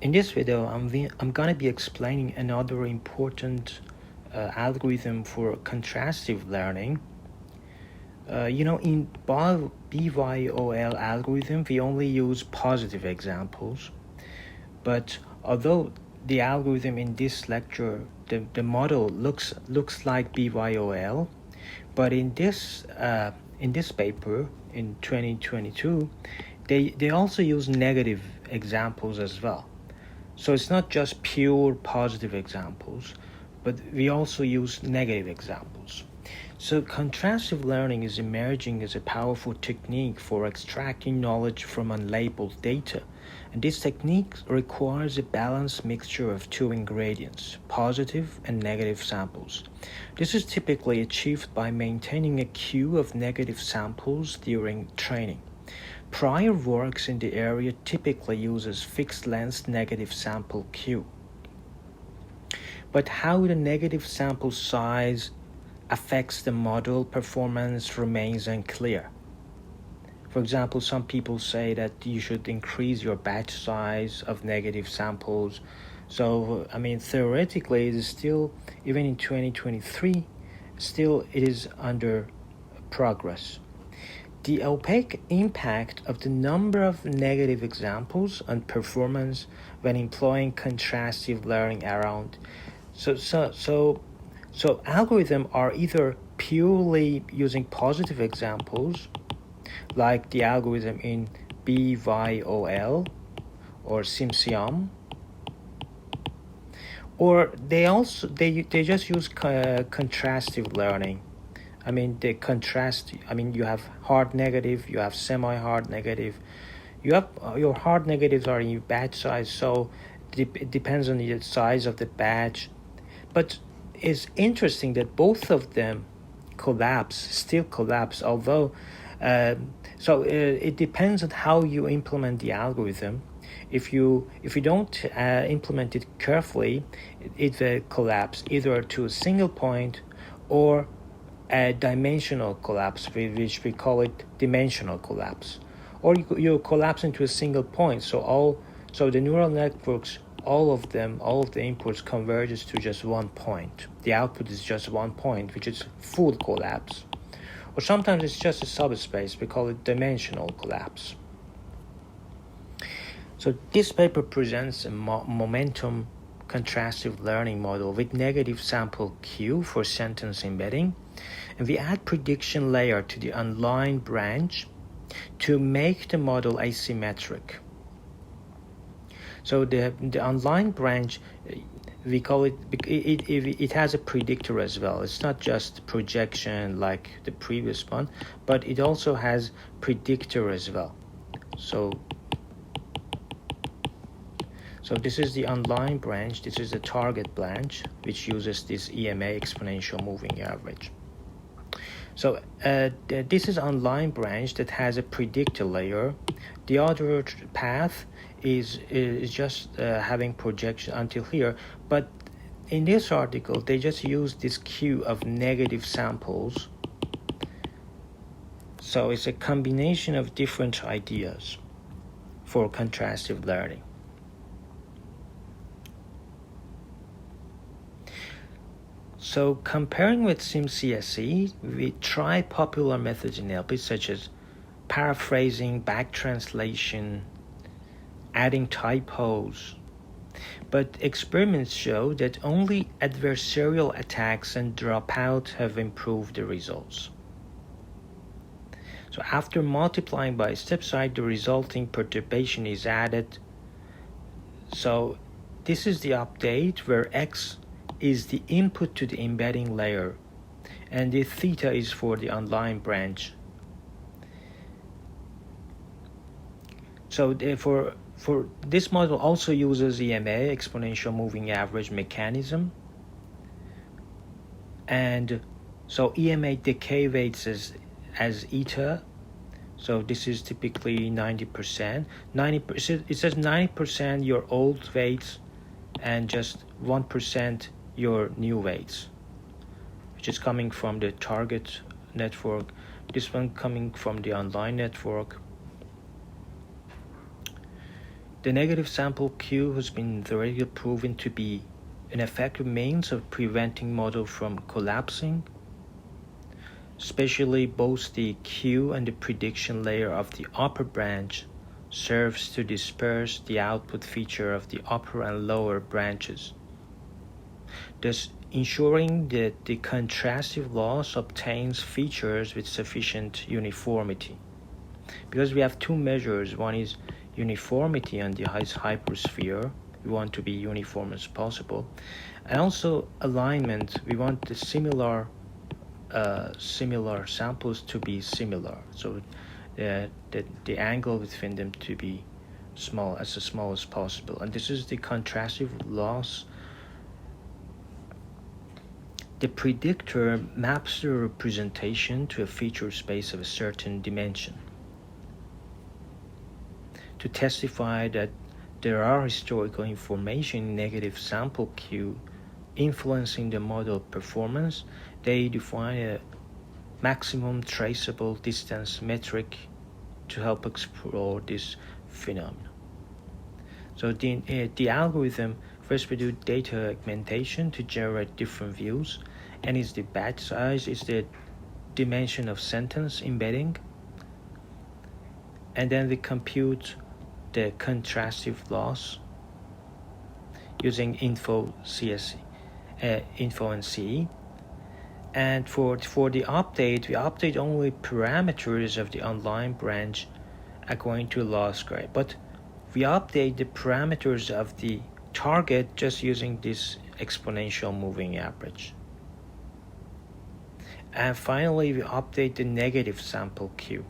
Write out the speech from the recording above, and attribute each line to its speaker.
Speaker 1: In this video, I'm gonna be explaining another important algorithm for contrastive learning. In BYOL algorithm, we only use positive examples. But although the algorithm in this lecture, the model looks like BYOL, but in this paper in 2022, they also use negative examples as well. So it's not just pure positive examples, but we also use negative examples. So contrastive learning is emerging as a powerful technique for extracting knowledge from unlabeled data. And this technique requires a balanced mixture of two ingredients, positive and negative samples. This is typically achieved by maintaining a queue of negative samples during training. Prior works in the area typically uses fixed-length negative sample queue. But how the negative sample size affects the model performance remains unclear. For example, some people say that you should increase your batch size of negative samples. So, theoretically, it is still, even in 2023, still it is under progress. The opaque impact of the number of negative examples on performance when employing contrastive learning around. So algorithms are either purely using positive examples, like the algorithm in BYOL or SimSiam, or they just use contrastive learning. You have hard negative, you have semi-hard negative. You have your hard negatives are in your batch size, so it depends on the size of the batch. But it's interesting that both of them still collapse, although it depends on how you implement the algorithm. If you don't implement it carefully, it will collapse either to a single point or a dimensional collapse, which we call it dimensional collapse, or you collapse into a single point. So the neural networks, all of the inputs converges to just one point. The output is just one point, which is full collapse. Or sometimes it's just a subspace. We call it dimensional collapse. So this paper presents a momentum contrastive learning model with negative sample queue for sentence embedding, and we add prediction layer to the online branch to make the model asymmetric. So the online branch, we call it has a predictor as well. It's not just projection like the previous one, but it also has predictor as well. So this is the online branch. This is the target branch, which uses this EMA, exponential moving average. So this is online branch that has a predictor layer. The other path is just having projection until here. But in this article, they just use this queue of negative samples. So it's a combination of different ideas for contrastive learning. So comparing with SimCSE, we try popular methods in LP such as paraphrasing, back translation, adding typos. But experiments show that only adversarial attacks and dropout have improved the results. So after multiplying by step size, the resulting perturbation is added. So this is the update where X is the input to the embedding layer, and the theta is for the online branch. So for this model also uses EMA, exponential moving average mechanism, and so EMA decay weights as eta. So this is typically 90%. It says 90% your old weights and just 1% your new weights, which is coming from the target network. This one coming from the online network. The negative sample queue has been theoretically proven to be an effective means of preventing model from collapsing, especially both the queue and the prediction layer of the upper branch serves to disperse the output feature of the upper and lower branches, thus ensuring that the contrastive loss obtains features with sufficient uniformity. Because we have two measures, one is uniformity on the hypersphere, we want to be uniform as possible, and also alignment, we want the similar samples to be similar, so the angle between them to be small as possible. And this is the contrastive loss. The predictor maps the representation to a feature space of a certain dimension to testify that there are historical information in negative sample queue influencing the model performance. They define a maximum traceable distance metric to help explore this phenomenon. So the algorithm, first we do data augmentation to generate different views, and is the batch size, is the dimension of sentence embedding, and then we compute the contrastive loss using info and CE. And for the update, we update only parameters of the online branch according to loss grade, but we update the parameters of the target just using this exponential moving average. And finally, we update the negative sample queue.